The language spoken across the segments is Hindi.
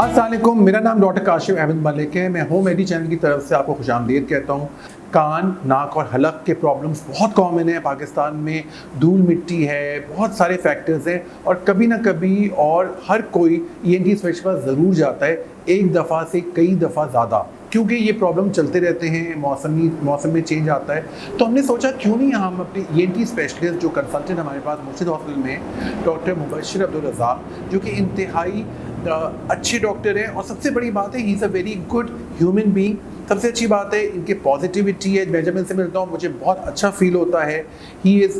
अस्सलाम वालेकुम, मेरा नाम डॉक्टर काशिफ अहमद मलिक है। मैं होम मेडी चैनल की तरफ से आपको खुशामदीद कहता हूँ। कान, नाक और हलक के प्रॉब्लम्स बहुत कॉमन है पाकिस्तान में। धूल मिट्टी है, बहुत सारे फैक्टर्स हैं और कभी ना कभी और हर कोई ENT स्पेशलिस्ट पास ज़रूर जाता है, एक दफ़ा से कई दफ़ा ज़्यादा, क्योंकि ये प्रॉब्लम चलते रहते हैं। मौसम में चेंज आता है, तो हमने सोचा क्यों नहीं हम अपने ENT स्पेशलिस्ट जो कंसल्टेंट हमारे पास मुर्शिद हॉस्पिटल में डॉक्टर मुबशिर अब्दुल रज़ाक, जो कि इंतहाई अच्छे डॉक्टर हैं और सबसे बड़ी बात है he is a very good human being. सबसे अच्छी बात है इनके पॉजिटिविटी है। मैं जब इनसे मिलता हूँ मुझे बहुत अच्छा फील होता है। He is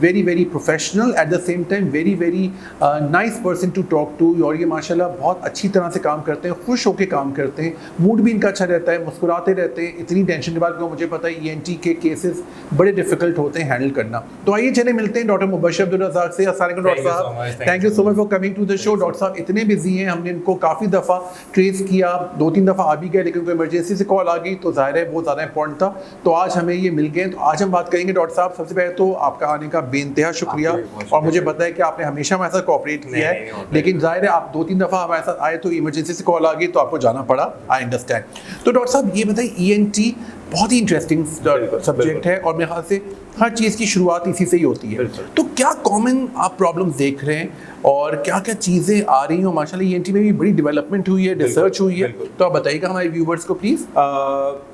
very very professional, at the same time very very nice person to talk to. और ये माशाल्लाह बहुत अच्छी तरह से काम करते हैं, खुश होकर काम करते हैं, मूड भी इनका अच्छा रहता है, मुस्कुराते रहते हैं। इतनी टेंशन के बाद, क्योंकि मुझे पता है ENT के केसेस बड़े डिफिकल्ट होते हैं हैंडल करना। तो आइए चले मिलते हैं डॉक्टर मुबशिर अब्दुल रज़ाक से। अस्सलाम वालेकुम डॉक्टर साहब, thank you so much for coming to the show. Doctor साहब इतने बिजी हैं, हमने इनको काफ़ी दफ़ा ट्रेस किया, 2-3 दफ़ा आ भी गए, लेकिन कोई इमरजेंसी से कॉल आ गई तो ज़ाहिर है बहुत ज़्यादा इंपॉर्टेंट था, तो आज हमें ये मिल गए। तो आज हम बात करेंगे डॉक्टर साहब, सबसे पहले तो आपका आने का बेइंतहा शुक्रिया, और मुझे पता है कि आपने हमेशा हमारे साथ कोऑपरेट किया है, लेकिन जाहिर है आप 2-3 दफ़ा हमारे साथ आए तो इमरजेंसी से कॉल आ गई तो आपको जाना पड़ा। I understand. तो डॉक्टर साहब ये बताइए, ENT बहुत ही इंटरेस्टिंग सब्जेक्ट है और मेरे ख्याल से हर चीज़ की शुरुआत इसी से ही होती है। तो क्या कॉमन आप प्रॉब्लम्स देख रहे हैं और क्या क्या चीज़ें आ रही हैं? माशाल्लाह ENT में भी बड़ी डेवलपमेंट हुई है, रिसर्च हुई है, तो आप बताइएगा हमारे व्यूवर्स को प्लीज़।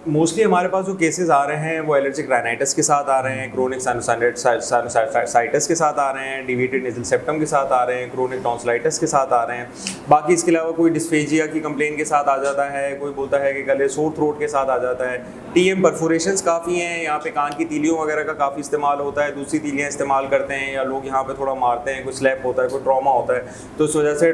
मोस्टली हमारे पास जो केसेस आ रहे हैं वो एलर्जिक राइनाइटिस के साथ आ रहे हैं, क्रोनिक साइनसाइटिस के साथ आ रहे हैं, डिविएटेड नेज़ल सेप्टम के साथ आ रहे हैं, क्रोनिक टॉन्सिलाइटिस के साथ आ रहे हैं। बाकी इसके अलावा कोई डिस्फेजिया की कंप्लेन के साथ आ जाता है, कोई बोलता है कि गले सोर थ्रोट के साथ आ जाता है। TM परफोरेशंस काफ़ी हैं, यहाँ पे कान की तीलियों वगैरह का काफ़ी इस्तेमाल होता है, दूसरी तीलियाँ इस्तेमाल करते हैं या लोग यहाँ पे थोड़ा मारते हैं, कोई स्लैप होता है, कोई ट्रॉमा होता है, तो इस वजह से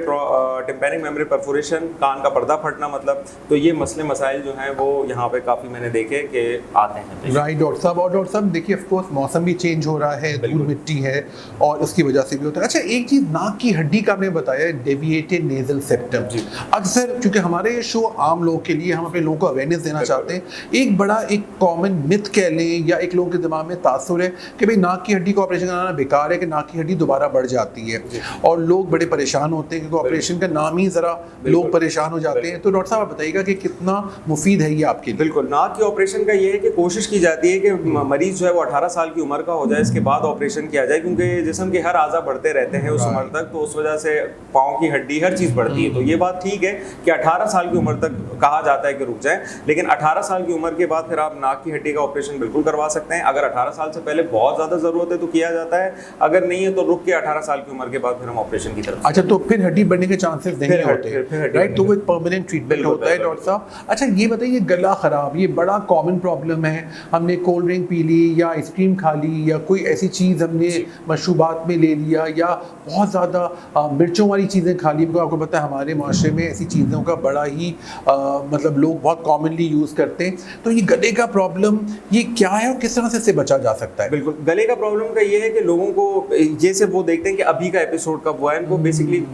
टिम्पैनिक मेमोरी परफोरेशन, कान का पर्दा फटना मतलब, तो ये मसले मसाइल जो हैं वो यहाँ पे काफ़ी मैंने देखे कि आते हैं। राइट डॉक्टर साहब। और डॉक्टर साहब देखिए, ऑफ कोर्स मौसम भी चेंज हो रहा है, धूल मिट्टी है और उसकी वजह से भी होता है। अच्छा, एक चीज़ नाक की हड्डी का आपने बताया, डेविएटेड नेजल सेप्टम। अक्सर क्योंकि हमारे ये शो आम लोग के लिए, हम अपने लोगों को अवेयरनेस देना चाहते हैं, एक बड़ा एक कॉमन मिथ कह लें या एक लोगों के दिमाग में तासुर है कि भाई नाक की हड्डी का ऑपरेशन कराना बेकार है, कि नाक की हड्डी दोबारा बढ़ जाती है और लोग बड़े परेशान होते हैं क्योंकि ऑपरेशन का नाम ही ज़रा लोग परेशान हो जाते हैं। तो डॉक्टर साहब आप बताइएगा कि कितना मुफीद है ये आपके लिए? बिल्कुल, नाक के ऑपरेशन का ये है कि कोशिश की जाती है कि मरीज जो है वो 18 साल की उम्र का हो जाए, इसके बाद ऑपरेशन किया जाए, क्योंकि जिस्म के हर आज़ा बढ़ते रहते हैं उस उम्र तक, तो उस वजह से पाँव की हड्डी हर चीज़ बढ़ती है। तो ये बात ठीक है कि 18 साल की उम्र तक कहा जाता है कि रुक जाए, लेकिन 18 साल की उम्र के बाद फिर आप नाक की हड्डी का ऑपरेशन बिल्कुल करवा सकते हैं। अगर 18 साल से पहले बहुत ज़्यादा ज़रूरत है तो किया जाता है, अगर नहीं है तो रुक के 18 साल की उम्र के बाद फिर हम ऑपरेशन की तरफ। अच्छा, तो फिर हड्डी बढ़ने के चांसेस नहीं होते, राइट? तो वो एक परमानेंट ट्रीटमेंट होता है डॉक्टर साहब। अच्छा ये बताइए, गला ख़राब ये बड़ा कॉमन प्रॉब्लम है। हमने कोल्ड ड्रिंक पी ली या आइसक्रीम खा ली या कोई ऐसी चीज़ हमने मशरूबात में ले लिया या बहुत ज़्यादा मिर्चों वाली चीज़ें खा ली, क्योंकि आपको पता है हमारे माशरे में ऐसी चीज़ों का बड़ा ही मतलब लोग बहुत कॉमनली यूज़ करते हैं। तो ये गले का प्रॉब्लम ये क्या है और किस तरह से इससे बचा जा सकता है? बिल्कुल, गले का प्रॉब्लम का ये है कि लोगों को जैसे वो देखते हैं कि अभी का एपिसोड कब हुआ है, इनको बेसिकली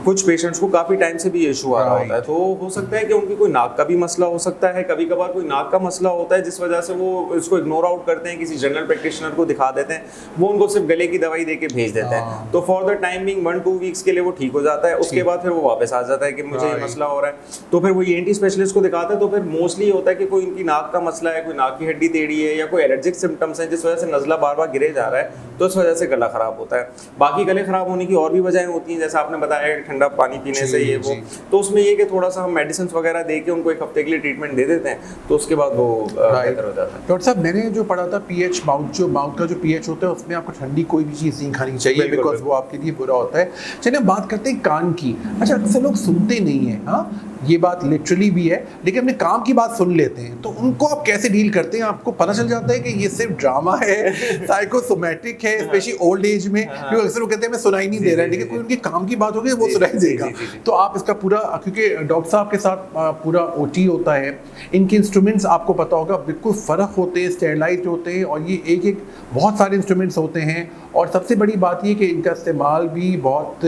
कुछ पेशेंट्स को काफ़ी टाइम से भी ये इशू आ रहा होता है, तो हो सकता है कि उनकी कोई नाक का भी मसला हो सकता है, कभी कभार कोई नाक का मसला होता है जिस वजह से वो इसको इग्नोर आउट करते हैं, किसी जनरल प्रैक्टिशनर को दिखा देते हैं, वो उनको सिर्फ गले की दवाई दे के भेज देते हैं, तो for the time being 1-2 weeks के लिए वो ठीक हो जाता है। उसके बाद फिर वो वापस आ जाता है कि मुझे ये मसला हो रहा है, तो फिर वो ENT स्पेशलिस्ट को दिखाते हैं। तो फिर मोस्टली होता है कि कोई इनकी नाक का मसला है, कोई नाक की हड्डी टेढ़ी है या कोई एलर्जिक सिम्टम्स हैं जिस वजह से नज़ला बार बार गिरे जा रहा है, तो इस वजह से गला ख़राब होता है। बाकी गले ख़राब होने की और भी वजहें होती हैं, जैसे आपने बताया ठंडा पानी पीने से ये वो, तो उसमें ये कि थोड़ा सा हम मेडिसिन वगैरह दे के उनको एक हफ्ते के लिए ट्रीटमेंट दे देते हैं, तो उसके बाद वो बेहतर हो जाता है। डॉक्टर साहब मैंने जो पढ़ा था pH माउथ का जो pH होता है उसमें आपको ठंडी कोई भी चीज़ नहीं खानी चाहिए, बिकॉज वो आपके लिए बुरा होता है। चलिए बात करते हैं कान की। अच्छा, अक्सर लोग सुनते नहीं हैं, हाँ ये बात लिटरली भी है, लेकिन अपने काम की बात सुन लेते हैं, तो उनको आप कैसे डील करते हैं? आपको पता चल जाता है कि ये सिर्फ ड्रामा है, साइकोसोमैटिक है, स्पेशली ओल्ड एज में, क्योंकि अक्सर वो कहते हैं मैं सुनाई नहीं दे रहा है, लेकिन कोई उनके काम की बात होगी वो सुनाई देगा। तो आप इसका पूरा, क्योंकि डॉक्टर साहब के साथ पूरा OT होता है, इनके इंस्ट्रूमेंट्स आपको पता होगा बिल्कुल फ़र्क होते हैं, स्टेरलाइज्ड होते हैं और ये एक एक बहुत सारे इंस्ट्रूमेंट्स होते हैं। और सबसे बड़ी बात ये कि इनका इस्तेमाल भी बहुत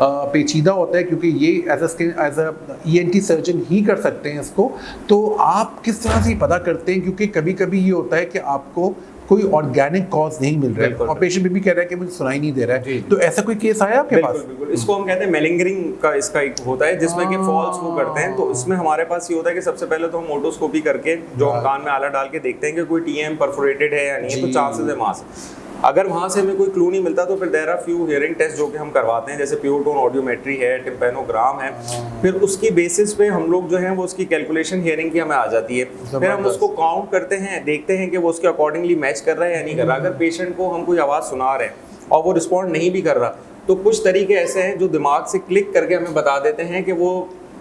पेचीदा होता है, क्योंकि ये एज अ ENT सर्जन ही कर सकते हैं इसको। तो आप किस तरह से पता करते हैं? क्योंकि कभी कभी ये होता है कि आपको कोई ऑर्गेनिक कॉज नहीं मिल रहा है बिल्कुल। और पेशेंट भी कह रहा है कि मुझे सुनाई नहीं दे रहा जी। है, तो ऐसा कोई केस आया आपके पास? बिल्कुल, इसको हम कहते हैं मेलिंगरिंग का, इसका एक होता है जिसमें कि फॉल्स वो करते हैं। तो इसमें हमारे पास ये होता है कि सबसे पहले तो हम ओटोस्कोपी करके जो हम कान में आला डाल के देखते हैं कि कोई टीएम परफोरेटेड है या नहीं है, तो चांसेस है वहाँ से। अगर वहाँ से हमें कोई क्लू नहीं मिलता तो फिर there are few hearing test जो कि हम करवाते हैं, जैसे प्योर टोन ऑडियोमेट्री है, टिम्पैनोग्राम है। फिर उसकी बेसिस पे हम लोग जो है वो उसकी कैलकुलेशन हियरिंग की हमें आ जाती है। फिर हम उसको काउंट करते हैं, देखते हैं कि वो उसके अकॉर्डिंगली मैच कर रहा है या नहीं कर रहा। अगर पेशेंट को हम कोई आवाज़ सुना रहे हैं और वो रिस्पॉन्ड नहीं भी कर रहा, तो कुछ तरीके ऐसे हैं जो दिमाग से क्लिक करके हमें बता देते हैं कि वो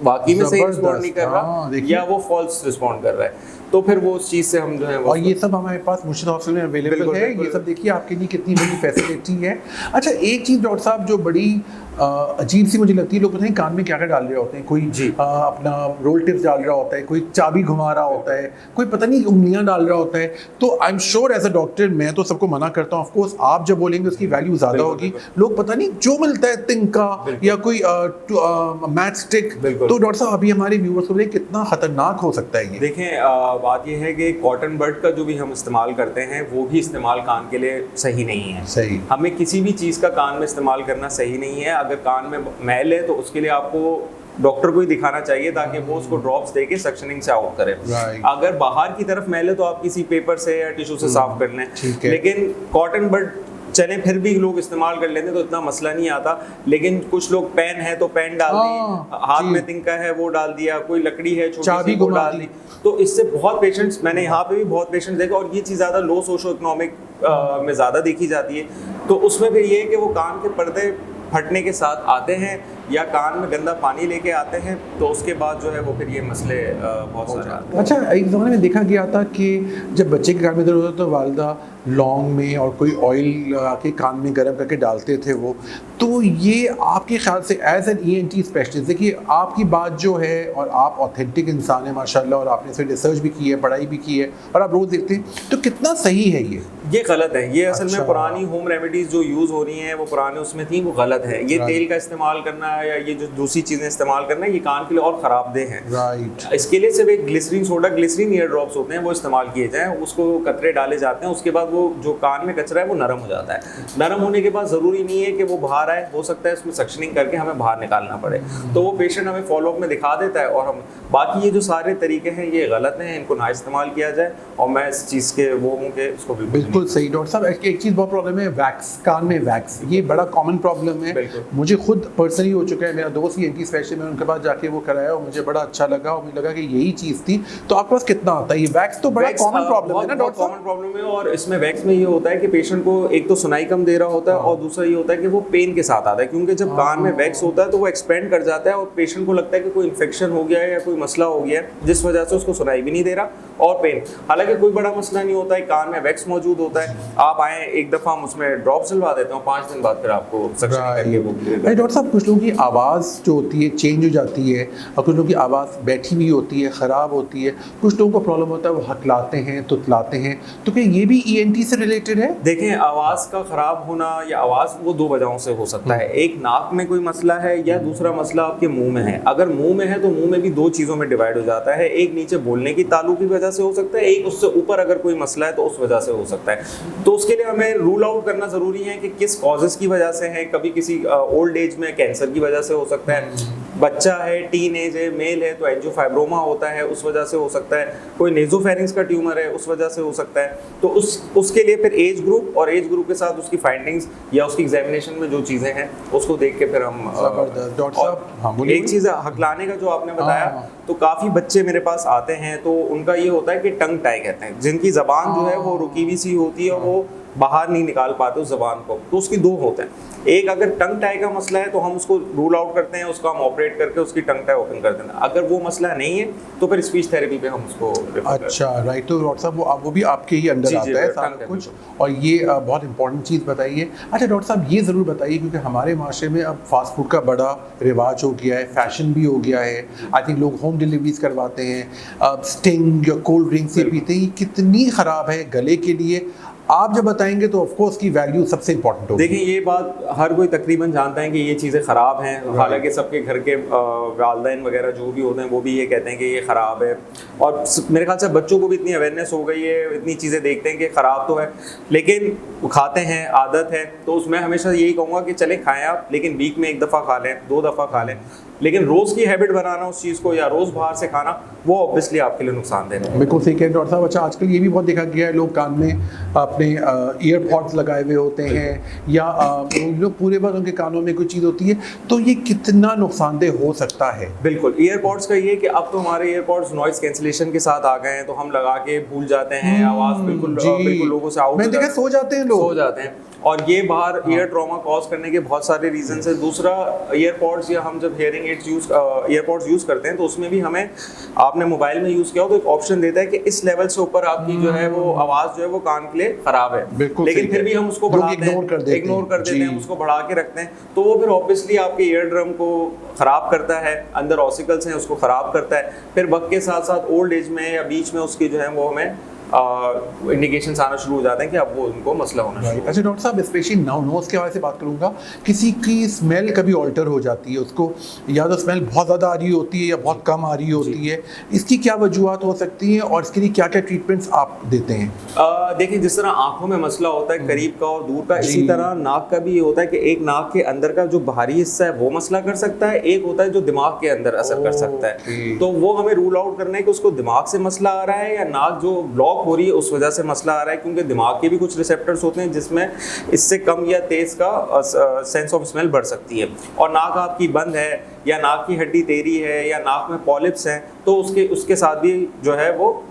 वाकई में सही रिस्पॉन्ड नहीं कर रहा या वो फॉल्स रिस्पॉन्ड कर रहा है। तो फिर वो उस चीज़ से हम जो है और ये सब हमारे पास मुर्शिद हॉस्पिटल में अवेलेबल है। ये सब देखिए आपके लिए कितनी बड़ी फैसिलिटी है। अच्छा, एक चीज़ डॉक्टर साहब जो बड़ी अजीब सी मुझे लगती है, लोग पता नहीं कान में क्या क्या डाल रहे होते हैं। कोई अपना रोल टिप्स डाल रहा होता है, कोई चाबी घुमा रहा होता है, कोई पता नहीं उंगलियां डाल रहा होता है। तो I am sure as a doctor मैं तो सबको मना करता हूँ, ऑफकोर्स आप जब बोलेंगे उसकी वैल्यू ज़्यादा होगी। लोग पता नहीं जो मिलता है तिनका या कोई मैच स्टिक, तो डॉक्टर साहब अभी हमारे व्यूअर्स को कितना खतरनाक हो सकता है ये? देखें, बात ये है कि कॉटन बड का जो भी हम इस्तेमाल करते हैं वो भी इस्तेमाल कान के लिए सही नहीं है। सही, हमें किसी भी चीज़ का कान में इस्तेमाल करना सही नहीं है। अगर कान में मैल है तो उसके लिए आपको डॉक्टर को ही दिखाना चाहिए ताकि वो उसको ड्रॉप्स देके सक्शनिंग से आउट करे। अगर बाहर की तरफ मैल है तो आप किसी पेपर से या टिश्यू से साफ कर लें। लेकिन कॉटन बड चले फिर भी लोग इस्तेमाल कर लेते तो इतना मसला नहीं आता। लेकिन कुछ लोग पेन है तो पेन डाल दी, हाथ में तिनका है वो डाल दिया, कोई लकड़ी है छोटी सी वो डाल दी। तो इससे बहुत पेशेंट्स, मैंने यहाँ पे भी बहुत पेशेंट्स देखे, और ये चीज़ ज़्यादा लो सोशो इकोनॉमिक में ज़्यादा देखी जाती है। तो उसमें फिर ये है कि वो कान के पर्दे फटने के साथ आते हैं या कान में गंदा पानी लेके आते हैं, तो उसके बाद जो है वो फिर ये मसले बहुत सारे आते हैं। अच्छा, एक ज़माने में देखा गया था कि जब बच्चे के कान में दर्द होता तो वालिदा लौंग में और कोई ऑयल के कान में गर्म करके डालते थे वो। तो ये आपके ख्याल से एज एन ENT स्पेशलिस्ट, देखिए आपकी बात जो है और आप ऑथेंटिक इंसान है माशाल्लाह, और आपने इसमें रिसर्च भी की है, पढ़ाई भी की है और आप रोज़ देखते हैं, तो कितना सही है ये गलत है। ये असल में पुरानी होम रेमेडीज़ जो यूज़ हो रही हैं वो पुराने उसमें थी, वो गलत है। ये तेल का इस्तेमाल करना या ये जो दूसरी चीज़ें इस्तेमाल करना, ये कान के लिए और ख़राबदेह हैं। राइट, इसके लिए सिर्फ एक glycerin soda, glycerin ear drops होते हैं, वो इस्तेमाल किए जाएँ, उसको कतरे डाले जाते हैं। उसके बाद वो जो कान में कचरा है वो नरम हो जाता है। नरम होने के बाद ज़रूरी नहीं है कि वो बाहर आए, हो सकता है उसमें सक्शनिंग करके हमें बाहर निकालना पड़े। तो वो पेशेंट हमें फॉलोअप में दिखा देता है। और हम बाकी ये जो सारे तरीके हैं ये गलत हैं, इनको ना इस्तेमाल किया जाए। और मैं इस चीज़ के वो हूँ कि इसको बिल्कुल सही। डॉक्टर साहब, एक चीज़ बहुत प्रॉब्लम है, वैक्स, कान में वैक्स, ये बड़ा कॉमन प्रॉब्लम है। मुझे खुद पर्सनली हो चुका है, मेरा दोस्त ही ENT स्पेशलिस्ट, मैंने उनके पास जाके वो कराया और मुझे बड़ा अच्छा लगा और मुझे लगा कि यही चीज़ थी। तो आपके पास कितना आता है ये वैक्स? तो बड़ा कॉमन प्रॉब्लम है ना डॉक्टर साहब? कॉमन प्रॉब्लम है। और इसमें वैक्स में ये होता है कि पेशेंट को एक तो सुनाई कम दे रहा होता है और दूसरा ये होता है कि वो पेन के साथ आता है, क्योंकि जब कान में वैक्स होता है तो वो एक्सपेंड कर जाता है और पेशेंट को लगता है कि कोई इन्फेक्शन हो गया है या कोई मसला हो गया है, जिस वजह से उसको सुनाई भी नहीं दे रहा और पेन। हालांकि कोई बड़ा मसला नहीं होता है, कान में वैक्स मौजूद होता है। आप आए, एक दफ़ा हम उसमें ड्रॉप डलवा देते हैं, 5 दिन बाद फिर आपको सक्शन करके वो क्लियर। डॉक्टर साहब, कुछ लोगों की आवाज़ जो होती है चेंज हो जाती है और कुछ लोगों की आवाज़ बैठी हुई होती है, ख़राब होती है। कुछ लोगों को प्रॉब्लम होता है वो हकलाते हैं, तुतलाते हैं, तो क्या ये भी ENT से रिलेटेड है? देखें, आवाज़ का ख़राब होना या आवाज़ वो 2 वजहों से हो सकता है। एक नाक में कोई मसला है या दूसरा मसला आपके मुंह में है। अगर मुंह में है तो मुंह में भी 2 चीज़ों में डिवाइड हो जाता है। एक नीचे बोलने की ताल्लुक की वजह से हो सकता है, एक उससे ऊपर अगर कोई मसला है तो उस वजह से हो सकता है। तो उसके लिए हमें रूल आउट करना ज़रूरी है कि किस कॉजेज़ की वजह से है। कभी किसी ओल्ड एज में कैंसर की वजह से हो सकता है, बच्चा है, टीन एज है, मेल है तो एंजियोफाइब्रोमा होता है, उस वजह से हो सकता है, कोई नेजोफेरिंक्स का ट्यूमर है उस वजह से हो सकता है। तो उसके लिए फिर एज ग्रुप और एज ग्रुप के साथ उसकी फाइंडिंग्स या उसकी एग्जामिनेशन में जो चीज़ें हैं उसको देख के फिर हम डॉक्टर साहब, एक चीज़ हकलाने का जो आपने बताया, तो काफ़ी बच्चे मेरे पास आते हैं तो उनका ये होता है कि टंग टाई कहते हैं, जिनकी ज़बान जो है वो रुकी हुई सी होती है और वो बाहर नहीं निकाल पाते उस ज़बान को। तो उसकी 2 होते हैं। एक, अगर टंग टाई का मसला है तो हम उसको रूल आउट करते हैं, उसको हम ऑपरेट करके उसकी टंग टाई ओपन कर देते हैं। अगर वो मसला नहीं है तो फिर स्पीच थेरेपी पे हम उसको अच्छा, राइट। तो डॉक्टर साहब वो भी आपके ही अंडर आता है सारा कुछ, और ये बहुत इंपॉर्टेंट चीज़ बताइए। अच्छा डॉक्टर साहब, ये ज़रूर बताइए, क्योंकि हमारे माशरे में अब फास्ट फूड का बड़ा रिवाज हो गया है, फैशन भी हो गया है। आई थिंक लोग होम डिलीवरीज करवाते हैं, स्टिंग या कोल्ड ड्रिंक्स ये पीते हैं। ये कितनी ख़राब है गले के लिए। आप जब बताएंगे तो ऑफ कोर्स की वैल्यू सबसे इंपॉर्टेंट होगी। देखिए ये बात हर कोई तकरीबन जानता है कि ये चीज़ें ख़राब हैं, हालांकि सबके घर के वालदैन वगैरह जो भी होते हैं वो भी ये कहते हैं कि ये ख़राब है, और मेरे ख्याल से बच्चों को भी इतनी अवेयरनेस हो गई है, इतनी चीज़ें देखते हैं कि ख़राब तो है, लेकिन खाते हैं, आदत है। तो उसमें हमेशा यही कहूँगा कि चले खाएँ आप, लेकिन वीक में 1 दफ़ा खा लें, 2 दफ़ा खा लें, लेकिन रोज़ की हैबिट बनाना उस चीज़ को, या रोज़ बाहर से खाना, वो ऑब्वियसली आपके लिए नुकसानदेह है। बिल्कुल सही कह रहे डॉक्टर साहब। अच्छा, आजकल ये भी बहुत देखा गया है, लोग कान में अपने ईयरपॉड्स लगाए हुए होते हैं, या लोग पूरे वक्त उनके कानों में कोई चीज़ होती है, तो ये कितना नुकसानदेह हो सकता है? बिल्कुल, ईयरपॉड्स का ये कि अब तो हमारे ईयरपॉड्स नॉइस कैंसिलेशन के साथ आ गए हैं, तो हम लगा के भूल जाते हैं, आवाज़ बिल्कुल लोगों से आउट, मैंने देखा सो जाते हैं लोग, सो जाते हैं, और ये बाहर ईयर ट्रॉमा कॉज करने के बहुत सारे रीजंस है। दूसरा, ईयरपॉड्स या हम जब हियरिंग एड्स ईयरपॉड्स यूज़ करते हैं तो उसमें भी हमें, आपने मोबाइल में यूज़ किया हो तो एक ऑप्शन देता है कि इस लेवल से ऊपर आपकी जो है वो आवाज़ जो है वो कान के लिए ख़राब है, लेकिन फिर भी हम उसको बढ़ाते हैं, इग्नोर कर देते हैं, उसको बढ़ा के रखते हैं, तो वो फिर ऑब्वियसली आपके ईयर ड्रम को ख़राब करता है, अंदर ऑसिकल्स हैं उसको ख़राब करता है, फिर वक्त के साथ साथ ओल्ड एज में या बीच में उसकी जो है वो हमें इंडिकेशंस आना शुरू हो जाते हैं कि अब वो उनको मसला होना शुरू। अच्छा डॉक्टर साहब, स्पेशली नोज़ के हवाले से बात करूँगा, किसी की स्मेल कभी ऑल्टर हो जाती है, उसको या तो स्मेल बहुत ज़्यादा आ रही होती है या बहुत कम आ रही होती है, इसकी क्या वजूहत हो सकती हैं और इसके लिए क्या क्या ट्रीटमेंट्स आप देते हैं? देखिए, जिस तरह आंखों में मसला होता है करीब का और दूर का, इसी तरह नाक का भी ये होता है कि एक नाक के अंदर का जो बाहरी हिस्सा है वो मसला कर सकता है, एक होता है जो दिमाग के अंदर असर कर सकता है, तो वो हमें रूल आउट करना है कि उसको दिमाग से मसला आ रहा है या नाक जो ब्लॉक हो रही है उस वजह से मसला आ रहा है, क्योंकि दिमाग के भी कुछ रिसेप्टर्स होते हैं जिसमें इससे कम या तेज का सेंस ऑफ स्मेल बढ़ सकती है, और नाक आपकी बंद है या नाक की हड्डी टेढ़ी है या नाक में पॉलिप्स हैं तो उसके साथ भी जो है वो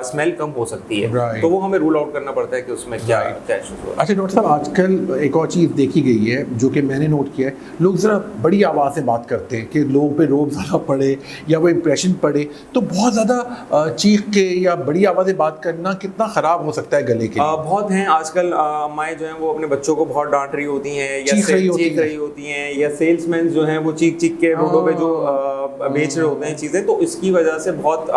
स्मेल कम हो सकती है, तो वो हमें रूल आउट करना पड़ता है कि उसमें क्या इश्यूज हो रहा है। अच्छा डॉक्टर साहब, आजकल एक और चीज़ देखी गई है जो कि मैंने नोट किया है, लोग ज़रा बड़ी आवाज़ से बात करते हैं कि लोगों पे रोब ज़्यादा पड़े या वो इम्प्रेशन पड़े, तो बहुत ज़्यादा चीख के या बड़ी आवाज़ से बात करना कितना ख़राब हो सकता है गले के लिए? बहुत हैं आजकल अम्माएँ जो हैं वो अपने बच्चों को बहुत डांट रही होती हैं या चीख रही होती हैं, या सेल्समैन जो हैं वो चीख के रोडों पे जो बेच रहे होते हैं चीज़ें, तो इसकी वजह से बहुत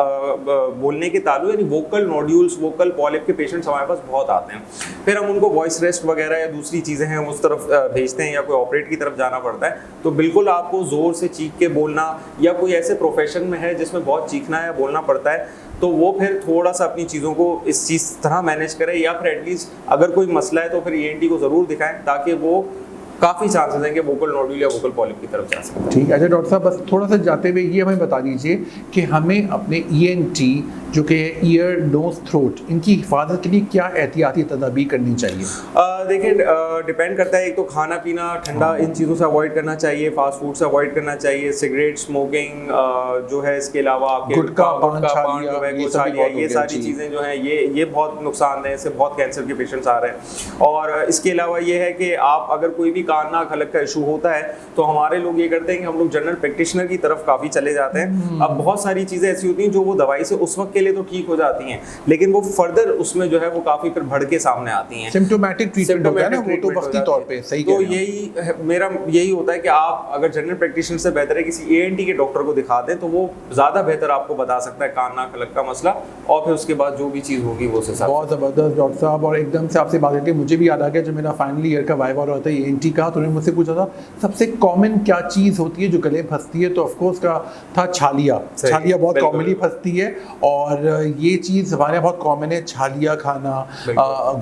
बोलने के ताल्लुक, यानी वोकल नोड्यूल्स, वोकल पॉलिप के पेशेंट्स हमारे पास बहुत आते हैं, फिर हम उनको वॉइस रेस्ट वगैरह या दूसरी चीज़ें हैं उस तरफ भेजते हैं या कोई ऑपरेट की तरफ जाना पड़ता है, तो बिल्कुल आपको ज़ोर से चीख के बोलना, या कोई ऐसे प्रोफेशन में है जिसमें बहुत चीखना या बोलना पड़ता है, तो वो फिर थोड़ा सा अपनी चीज़ों को इस चीज़ तरह मैनेज करें, या फिर एटलीस्ट अगर कोई मसला है तो फिर ENT को ज़रूर दिखाएं, ताकि वो काफ़ी चांसेस हैं कि वोकल नोड्यूल या वोकल पॉलिप की तरफ जा सकते। ठीक है। अच्छा डॉक्टर साहब, बस थोड़ा सा जाते हुए ये हमें बता दीजिए कि हमें अपने ENT जो कि ईयर, नोज, थ्रोट, इनकी हिफाजत के लिए क्या एहतियाती तदाबीर करनी चाहिए? देखिए, डिपेंड करता है, एक तो खाना पीना ठंडा इन चीज़ों से अवॉइड करना चाहिए, फास्ट फूड से अवॉइड करना चाहिए, सिगरेट स्मोकिंग जो है, इसके अलावा आपके गुटखा, पान, ये सारी चीज़ें जो हैं ये बहुत नुकसानदेह है, इससे बहुत कैंसर के पेशेंट्स आ रहे हैं। और इसके अलावा ये है कि आप अगर कोई भी कान नाक हलक का इशू होता है तो हमारे लोग ये करते हैं कि हम लोग जनरल प्रैक्टिशनर की तरफ काफ़ी चले जाते हैं। अब बहुत सारी चीज़ें ऐसी होती हैं जो वो दवाई से उस वक्त के लिए तो ठीक हो जाती हैं, लेकिन वो फर्दर उसमें जो है वो काफ़ी फिर बढ़ के सामने आती हैं। सिम्प्टोमेटिक ट्रीटमेंट होता है ना, वो तो वक्ती तौर पे सही। तो मेरा यही होता है कि आप अगर जनरल प्रैक्टिशनर से बेहतर है किसी ENT के डॉक्टर को दिखा दें, तो वो ज़्यादा बेहतर आपको बता सकता है कान नाक हलक का मसला, और फिर उसके बाद जो भी चीज़ होगी वो से। बहुत ज़बरदस्त डॉक्टर साहब, और एकदम से आपसे बात करके मुझे भी याद आ गया, जब मेरा फाइनल ईयर का वाइवा हो रहा था ENT का, तो उन्होंने मुझसे पूछा था सबसे कॉमन क्या चीज़ होती है जो गले में फंसती है, तो ऑफकोर्स का था छालिया बहुत कॉमनली फंसती है, और ये चीज़ हमारे यहाँ बहुत कॉमन है, छालिया खाना,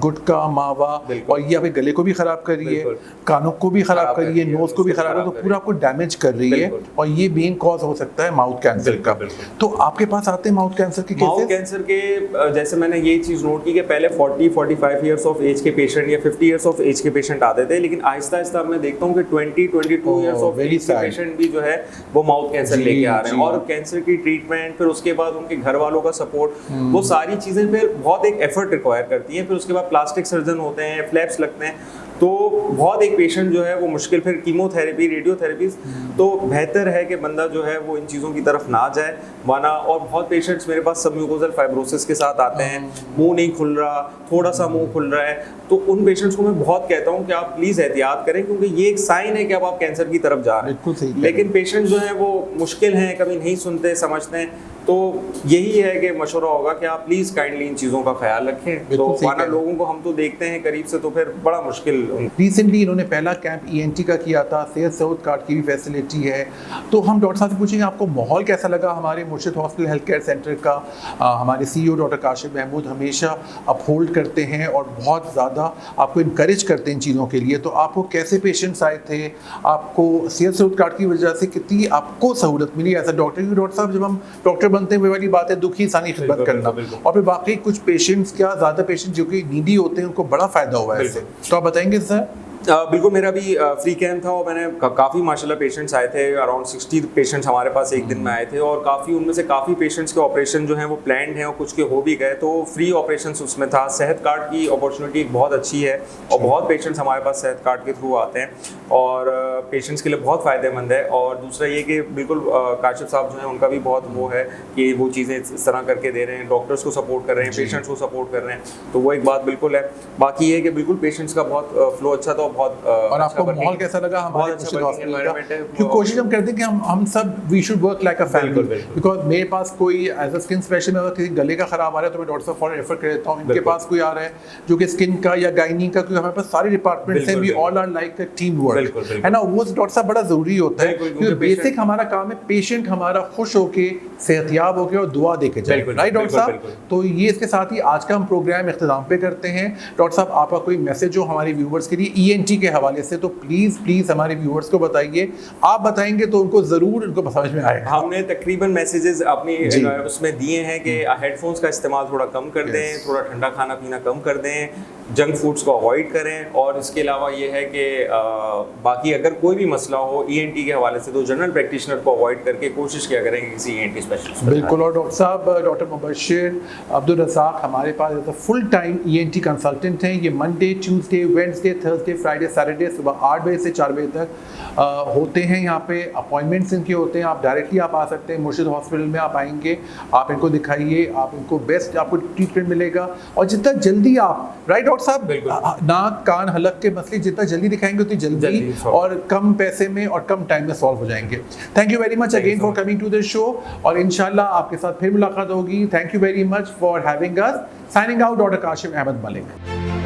गुटखा, मावा, और ये आपके गले को भी ख़राब कर रही है, कानों को भी ख़राब कर रही है, नोज़ को भी ख़राब है, तो पूरा आपको डैमेज कर रही है, और ये मेन कॉज हो सकता है माउथ कैंसर का। तो आपके पास आते हैं माउथ कैंसर के केसेस? माउथ कैंसर के जैसे मैंने ये चीज़ नोट की कि पहले 40-45 ईयर्स ऑफ एज के पेशेंट या 50 ईयर्स ऑफ एज के पेशेंट आते थे, लेकिन आहिस्ता आहिस्ता मैं देखता हूँ कि 20-22 ईयर्स ऑफ एज के पेशेंट भी जो है वो माउथ कैंसर लेके आ रहे हैं, और कैंसर की ट्रीटमेंट, फिर उसके बाद उनके घर वालों का सपोर्ट, वो सारी चीज़ें फिर बहुत एक एफर्ट रिक्वायर करती हैं। फिर उसके बाद प्लास्टिक सर्जन होते हैं, फ्लैप्स लगते हैं, तो बहुत एक पेशेंट जो है वो मुश्किल, फिर कीमोथेरेपी, रेडियोथेरेपी, तो बेहतर है कि बंदा जो है वो इन चीज़ों की तरफ ना जाए, वरना। और बहुत पेशेंट्स मेरे पास सबम्यूकोजल फाइब्रोसिस के साथ आते हैं, मुंह नहीं खुल रहा, थोड़ा सा मुंह खुल रहा है, तो उन पेशेंट्स को मैं बहुत कहता हूँ कि आप प्लीज़ एहतियात करें, क्योंकि ये एक साइन है कि अब आप कैंसर की तरफ जा रहे हैं। लेकिन पेशेंट जो है वो मुश्किल हैं, कभी नहीं सुनते समझते हैं, तो यही है कि मशवरा होगा कि आप प्लीज़ काइंडली इन चीज़ों का ख्याल रखें। तो सही वरना कह रहे हैं। लोगों को हम तो देखते हैं करीब से, तो फिर बड़ा मुश्किल रिसेंटली इन्होंने पहला कैंप ईएनटी का किया था, सेहत सहूलत कार्ड की भी फैसिलिटी है। तो हम डॉक्टर साहब से पूछेंगे आपको माहौल कैसा लगा हमारे मुर्शिद हॉस्पिटल हेल्थ केयर सेंटर का। हमारे CEO डॉक्टर काशिफ महमूद हमेशा अपहोल्ड करते हैं और बहुत ज़्यादा आपको इनकरेज करते हैं इन चीज़ों के लिए। तो आपको कैसे पेशेंट्स आए थे, आपको सेहत सहूलत कार्ड की वजह से कितनी आपको सहूलत मिली एज अ डॉक्टर? क्योंकि डॉक्टर साहब जब हम डॉक्टर बनते हैं वही वाली बात है, दुखी इंसानी खिदमत करना। और फिर बाकी कुछ पेशेंट्स, क्या ज़्यादा पेशेंट जो कि नीडी होते हैं उनको बड़ा फ़ायदा हुआ है इससे। तो आप बताएंगे सर? बिल्कुल, मेरा भी फ्री कैंप था और मैंने काफ़ी माशाल्लाह पेशेंट्स आए थे। अराउंड 60 पेशेंट्स हमारे पास एक दिन में आए थे और काफ़ी उनमें से काफ़ी पेशेंट्स के ऑपरेशन जो हैं वो प्लान्ड हैं और कुछ के हो भी गए, तो फ्री ऑपरेशंस उसमें था। सेहत कार्ड की अपॉर्चुनिटी बहुत अच्छी है और बहुत पेशेंट्स हमारे पास सेहत कार्ड के थ्रू आते हैं और पेशेंट्स के लिए बहुत फ़ायदेमंद है। और दूसरा ये कि बिल्कुल काशिफ साहब जो हैं उनका भी बहुत वो है कि वो चीज़ें इस तरह करके दे रहे हैं, डॉक्टर्स को सपोर्ट कर रहे हैं, पेशेंट्स को सपोर्ट कर रहे हैं, तो वो एक बात बिल्कुल है। बाकी ये कि बिल्कुल पेशेंट्स का बहुत फ्लो अच्छा था, बहुत और आपको माहौल कैसा लगा हमारे मुर्शिद हॉस्पिटल का? क्योंकि कोशिश हम करते हैं कि हम सब we should work like a family. Because मेरे पास कोई एज अ स्किन स्पेशलिस्ट, अगर किसी गले का खराब आ रहा है तो मैं डॉक्टर साहब फॉर रेफर कर देता हूँ। इनके पास कोई आ रहा है जो कि स्किन का या गायनी का, क्योंकि हमारे पास सारे डिपार्टमेंट्स हैं, we all are like a team work, है ना। वो डॉक्टर साहब बड़ा जरूरी होता है क्योंकि बेसिक हमारा काम है पेशेंट हमारा खुश होके सेहतयाब होके और दुआ देके जाए, राइट डॉक्टर साहब? तो ये इसके साथ ही आज का हम प्रोग्राम इख्तिताम पे करते हैं। डॉक्टर साहब आपका कोई मैसेज हो हमारे व्यूवर्स के लिए ENT के हवाले से तो प्लीज हमारे व्यूअर्स को बताइए। आप बताएंगे तो उनको जरूर उनको समझ में आएगा। हमने तकरीबन मैसेजेस अपनी उसमें दिए हैं कि हेडफोन्स का इस्तेमाल थोड़ा कम कर दें, थोड़ा ठंडा खाना पीना कम कर दें, जंक फूड्स को अवॉइड करें, और इसके अलावा ये है कि बाकी अगर कोई भी मसला हो ENT के हवाले से तो जनरल प्रैक्टिशनर को अवॉइड करके कोशिश किया करें किसी ENT स्पेशलिस्ट। बिल्कुल। और डॉक्टर साहब, डॉक्टर मुबशिर अब्दुल रज़ाक हमारे पास फुल टाइम ENT कंसल्टेंट हैं। ये Monday, Tuesday, Wednesday, Thursday, Friday, Saturday सुबह 8 बजे से 4 बजे तक होते हैं। यहाँ पे अपॉइंटमेंट्स इनके होते हैं, आप डायरेक्टली आप आ सकते हैं। मुर्शिद हॉस्पिटल में आप आएंगे, आप इनको दिखाइए, आप इनको बेस्ट आपको ट्रीटमेंट मिलेगा। और जितना जल्दी आप, राइट डॉक्टर साहब, नाक कान हलक के मसले जितना जल्दी दिखाएंगे उतनी जल्दी और कम पैसे में और कम टाइम में सॉल्व हो जाएंगे। Thank you very much again for coming to this show, और इंशाल्लाह आपके साथ फिर मुलाकात होगी। Thank you very much for having us. Signing out, doctor Kashif Ahmed Malik.